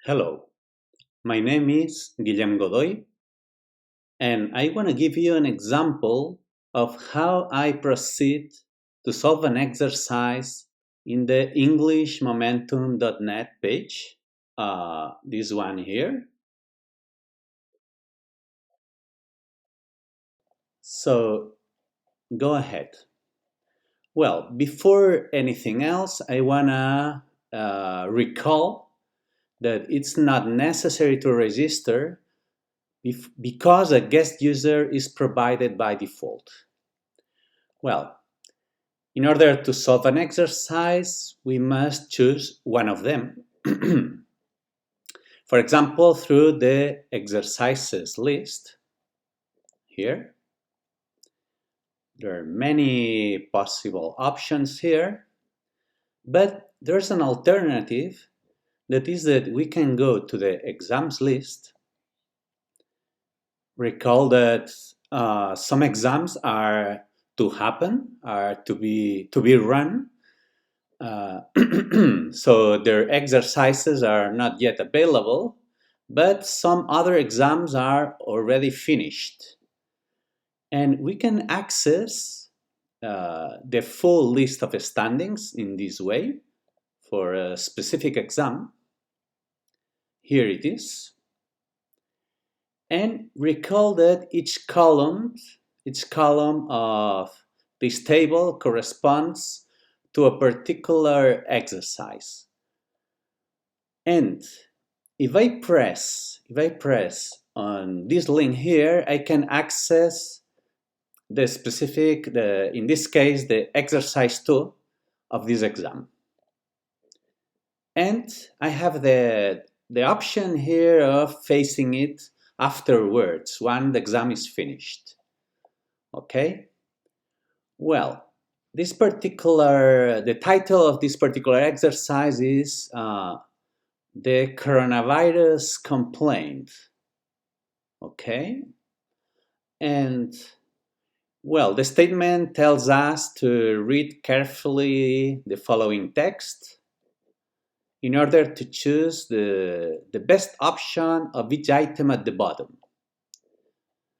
Hello, my name is Guillem Godoy, and I want to give you an example of how I proceed to solve an exercise in the EnglishMomentum.net page. This one here. So go ahead. Well, before anything else, I want to recall that it's not necessary to register because a guest user is provided by default. Well, in order to solve an exercise, we must choose one of them. For example, through the exercises list here. There are many possible options here, but there's an alternative that is that we can go to the exams list. Recall that some exams are to happen, are to be run. So their exercises are not yet available, but some other exams are already finished. And we can access the full list of standings in this way for a specific exam. Here it is. And recall that each column of this table corresponds to a particular exercise. And if I press on this link here, I can access the specific, in this case, the exercise 2 of this exam. And I have the option here of facing it afterwards, when the exam is finished. Okay? Well, the title of this particular exercise is the coronavirus complaint. Okay? And, well, the statement tells us to read carefully the following text in order to choose the best option of each item at the bottom.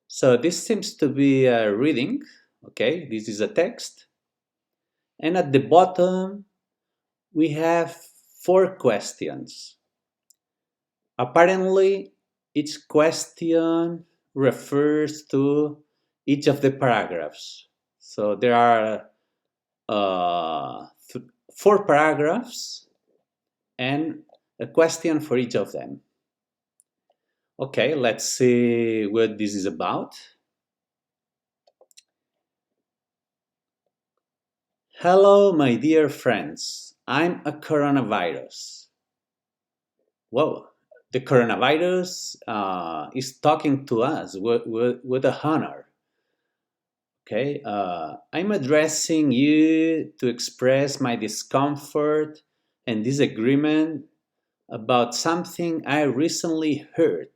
So this seems to be a reading. Okay, this is a text. And at the bottom, we have 4 questions. Apparently, each question refers to each of the paragraphs. So there are 4 paragraphs and a question for each of them. Okay, let's see what this is about. Hello, my dear friends. I'm a coronavirus. Whoa, the coronavirus is talking to us. What a honor. Okay, I'm addressing you to express my discomfort and disagreement about something I recently heard.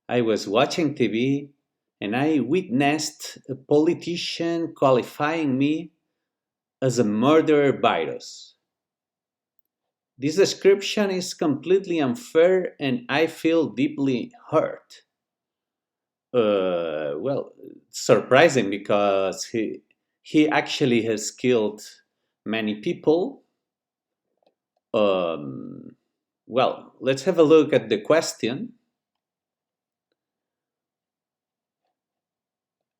I was watching TV and I witnessed a politician qualifying me as a murder virus. This description is completely unfair and I feel deeply hurt. Well, surprising because he actually has killed many people. Well, let's have a look at the question.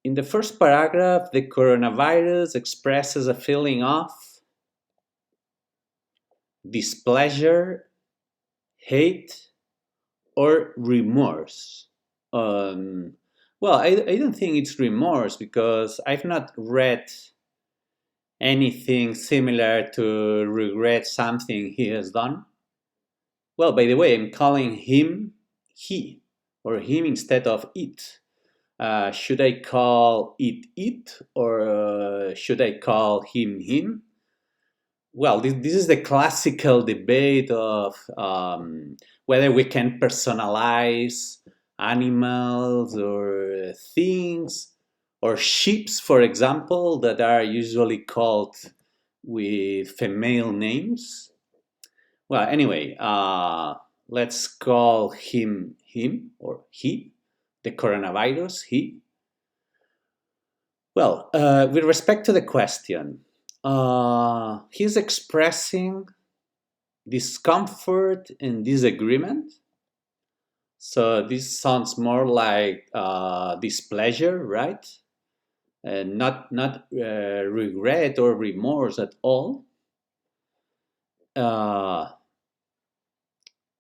In the first paragraph, the coronavirus expresses a feeling of displeasure, hate, or remorse. Well, I don't think it's remorse because I've not read anything similar to regret something he has done. Well, by the way, I'm calling him he or him instead of it. Should I call it or should I call him? Well, this is the classical debate of whether we can personalize animals or things or ships, for example, that are usually called with female names. Well, anyway, let's call him or he, the coronavirus, he. Well, with respect to the question, he's expressing discomfort and disagreement. So this sounds more like displeasure, right? And not regret or remorse at all. Uh,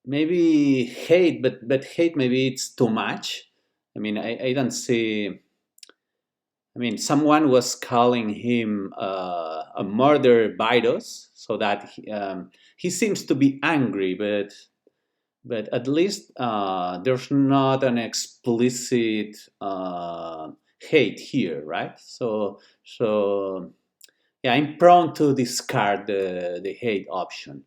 Maybe hate, but hate maybe it's too much. I mean, I don't see. I mean, someone was calling him a murder virus, so that he seems to be angry, but at least there's not an explicit hate here, right? So yeah, I'm prone to discard the hate option.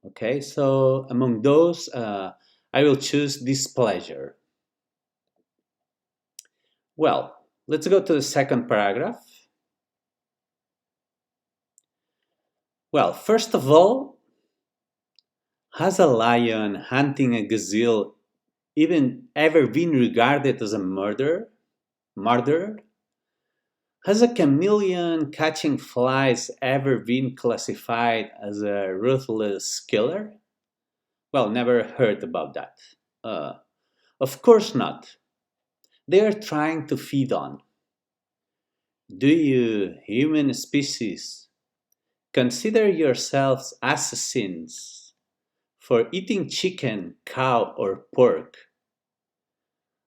Okay, so among those, I will choose displeasure. Well, let's go to the second paragraph. Well, first of all, has a lion hunting a gazelle even ever been regarded as a murder? Murderer? Has a chameleon catching flies ever been classified as a ruthless killer? Well, never heard about that. Uh, of course not. They are trying to feed on. Do you, human species, consider yourselves assassins for eating chicken, cow, or pork,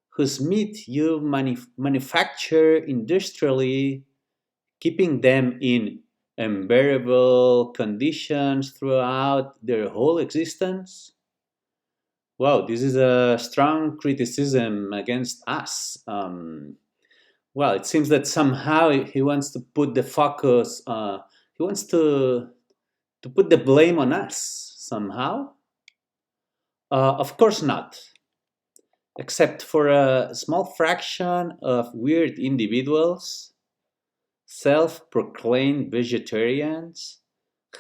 whose meat you manufacture industrially, keeping them in unbearable conditions throughout their whole existence? Wow, this is a strong criticism against us. Well, it seems that somehow he wants to put the focus, he wants to put the blame on us somehow. Of course not, except for a small fraction of weird individuals, self proclaimed vegetarians,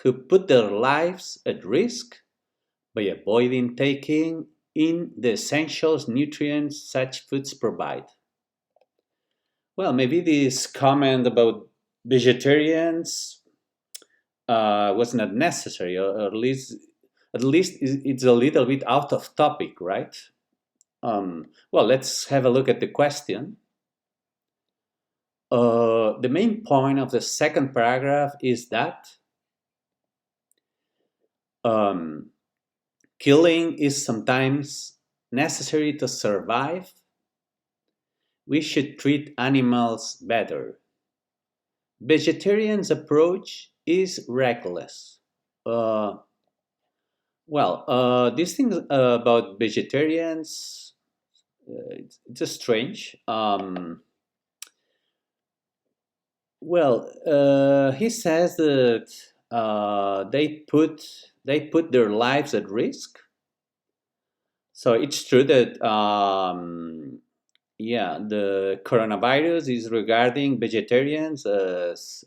who put their lives at risk by avoiding taking in the essential nutrients such foods provide. Well, maybe this comment about vegetarians was not necessary, or at least it's a little bit out of topic, right? Well, let's have a look at the question. The main point of the second paragraph is that um, killing is sometimes necessary to survive. We should treat animals better. Vegetarians' approach is reckless. Uh, this thing about vegetarians, it's a strange. He says that they put their lives at risk. So it's true that yeah, the coronavirus is regarding vegetarians as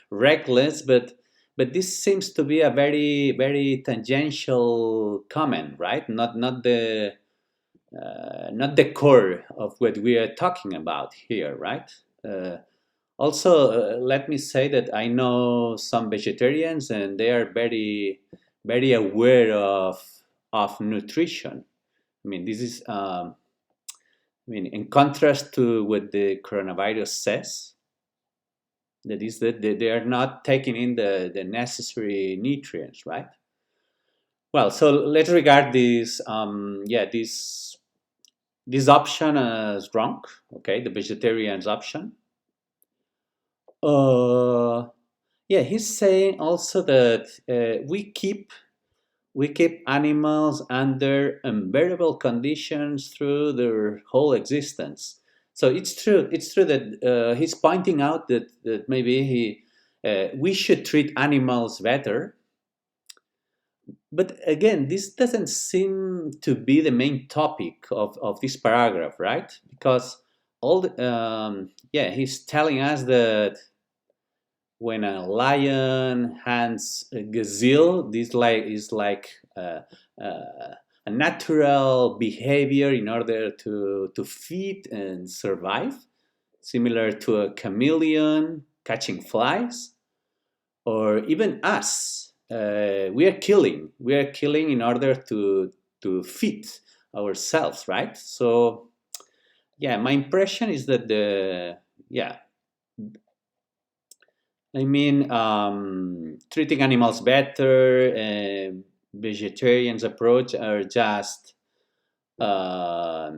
reckless, but this seems to be a very tangential comment, right? Not the core of what we are talking about here, right? Also, let me say that I know some vegetarians, and they are very aware of nutrition. I mean, this is I mean, in contrast to what the coronavirus says, that is that they are not taking in the necessary nutrients, right? Well, so let's regard this option as wrong. Okay, the vegetarian's option. Uh, yeah, he's saying also that we keep animals under unbearable conditions through their whole existence. So it's true that he's pointing out that maybe we should treat animals better. But again, this doesn't seem to be the main topic of this paragraph, right? Because he's telling us that when a lion hunts a gazelle, this is like a natural behavior in order to feed and survive, similar to a chameleon catching flies, or even us. We are killing in order to feed ourselves, right? So yeah, my impression is that the yeah, I mean, treating animals better, vegetarians approach are just not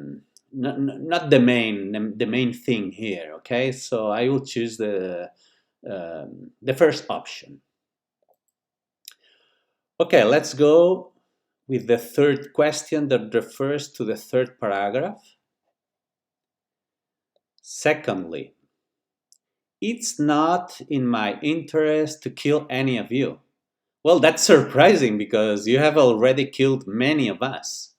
the main thing here. Okay, so I will choose the first option. Okay, let's go with the third question that refers to the third paragraph. Secondly, it's not in my interest to kill any of you. Well, that's surprising because you have already killed many of us.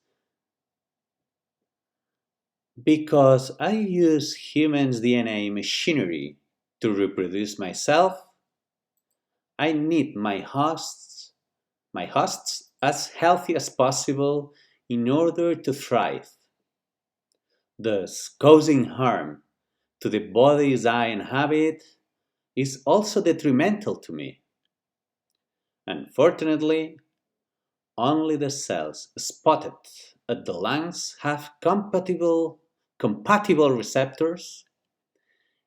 Because I use humans' DNA machinery to reproduce myself, I need my hosts as healthy as possible in order to thrive, thus causing harm to the bodies I inhabit is also detrimental to me. Unfortunately, only the cells spotted at the lungs have compatible receptors,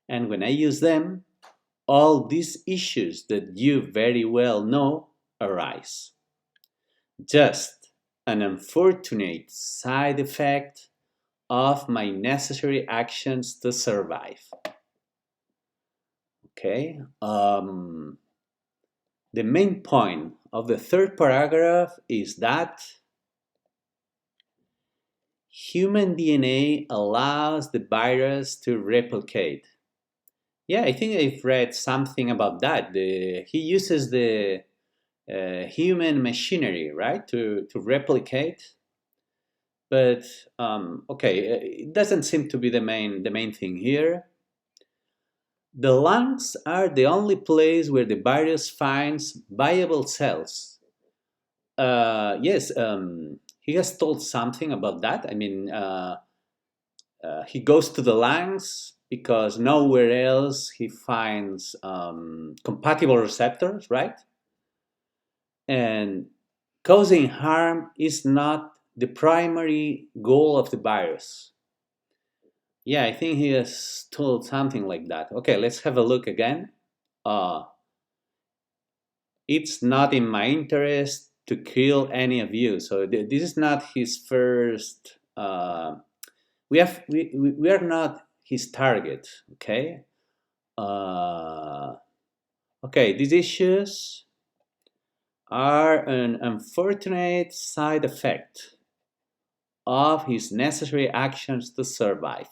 and when I use them, all these issues that you very well know arise. Just an unfortunate side effect of my necessary actions to survive. Okay. The main point of the third paragraph is that human DNA allows the virus to replicate. Yeah, I think I've read something about that. He uses the human machinery, right, to replicate. But okay, it doesn't seem to be the main thing here. The lungs are the only place where the virus finds viable cells. Yes, he has told something about that. I mean, he goes to the lungs because nowhere else he finds compatible receptors, right? And causing harm is not the primary goal of the virus. Yeah, I think he has told something like that. Okay, let's have a look again. Uh, it's not in my interest to kill any of you. So this is not his first. We are not his target. Okay. Uh, okay. These issues are an unfortunate side effect of his necessary actions to survive.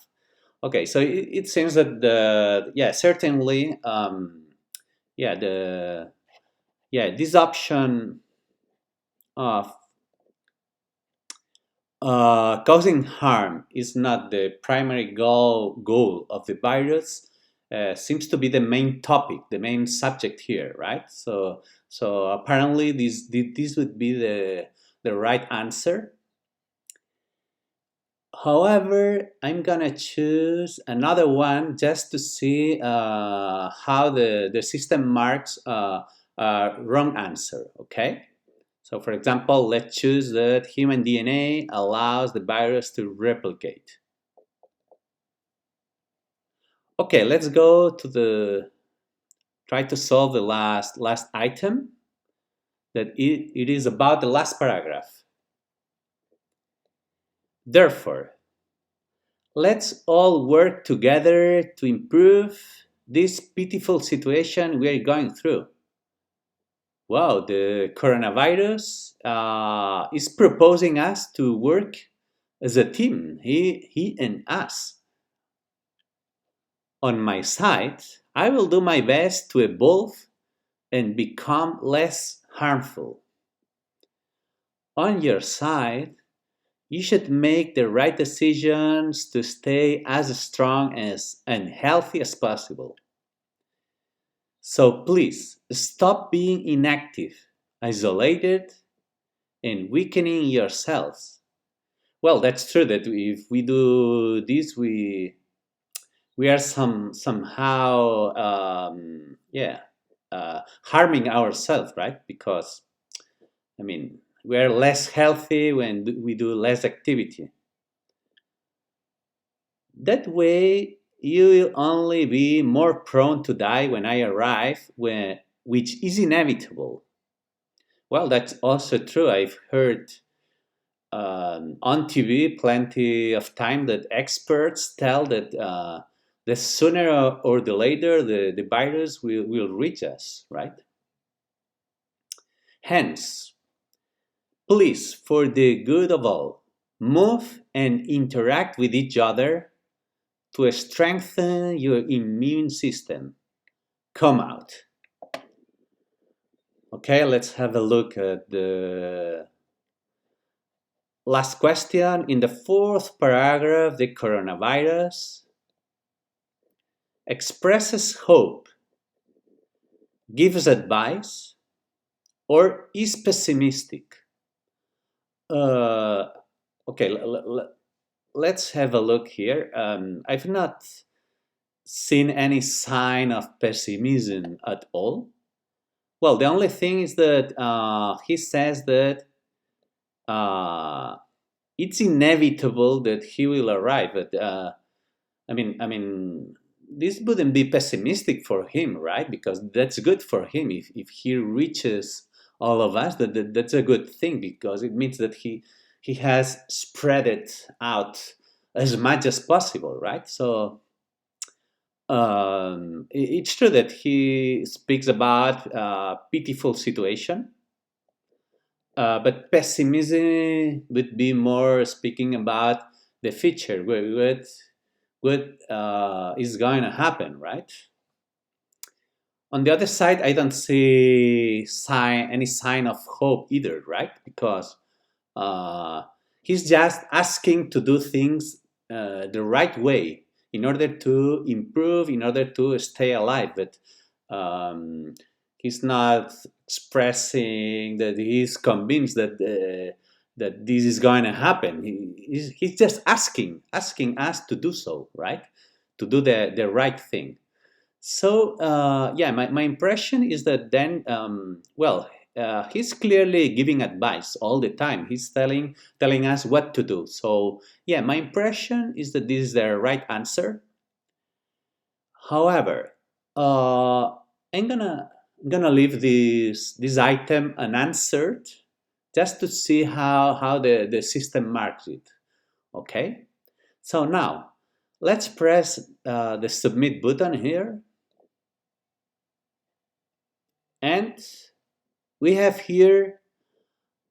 Okay, so it seems that the yeah certainly yeah the yeah this option of causing harm is not the primary goal of the virus. Seems to be the main topic, the main subject here, right? So apparently this would be the right answer. However, I'm gonna choose another one just to see how the system marks wrong answer, okay? So for example, let's choose that human DNA allows the virus to replicate. Okay, let's go to try to solve the last item, that it is about the last paragraph. Therefore, let's all work together to improve this pitiful situation we are going through. Wow, the coronavirus is proposing us to work as a team, he and us. On my side, I will do my best to evolve and become less harmful. On your side, you should make the right decisions to stay as strong as and healthy as possible. So please stop being inactive, isolated, and weakening yourselves. Well, that's true that if we do this, we are somehow harming ourselves, right? Because I mean we are less healthy when we do less activity. That way, you will only be more prone to die when I arrive, which is inevitable. Well, that's also true. I've heard on TV plenty of time that experts tell that the sooner or the later the virus will reach us, right? Hence, please, for the good of all, move and interact with each other to strengthen your immune system. Come out. Okay, let's have a look at the last question. In the fourth paragraph, the coronavirus expresses hope, gives advice, or is pessimistic. Uh, okay, let's have a look here. I've not seen any sign of pessimism at all. Well, the only thing is that he says that uh, it's inevitable that he will arrive. But I mean, this wouldn't be pessimistic for him, right? Because that's good for him. If he reaches all of us, that's a good thing because it means that he has spread it out as much as possible, right? So it's true that he speaks about pitiful situation, but pessimism would be more speaking about the future, what is going to happen, right? On the other side, I don't see any sign of hope either, right? Because uh, he's just asking to do things the right way in order to improve, in order to stay alive. But um, he's not expressing that he's convinced that this is going to happen. He's just asking us to do so, right? To do the right thing. So yeah, my impression is that then, he's clearly giving advice all the time. He's telling us what to do. So yeah, my impression is that this is the right answer. However, I'm gonna leave this item unanswered just to see how the system marks it. Okay. So now let's press the submit button here. And we have here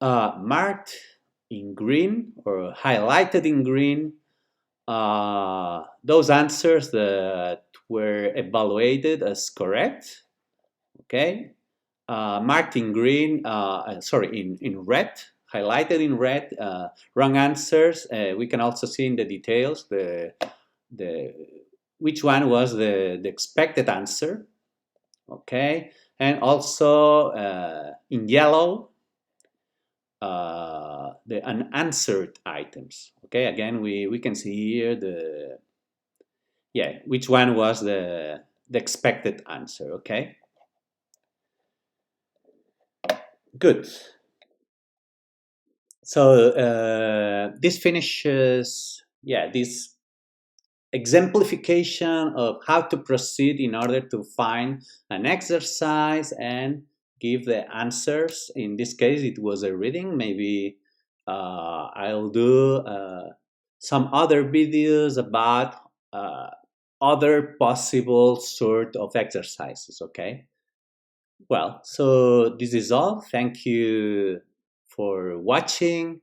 marked in green or highlighted in green those answers that were evaluated as correct. Okay, marked in green, in red, highlighted in red, wrong answers. We can also see in the details the which one was the expected answer. Okay, and also in yellow the unanswered items. Okay, again we can see here which one was the expected answer. Okay, good. So this finishes this exemplification of how to proceed in order to find an exercise and give the answers. In this case, it was a reading. Maybe I'll do some other videos about other possible sort of exercises. Okay. Well, so this is all. Thank you for watching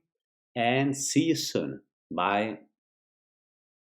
and see you soon. Bye.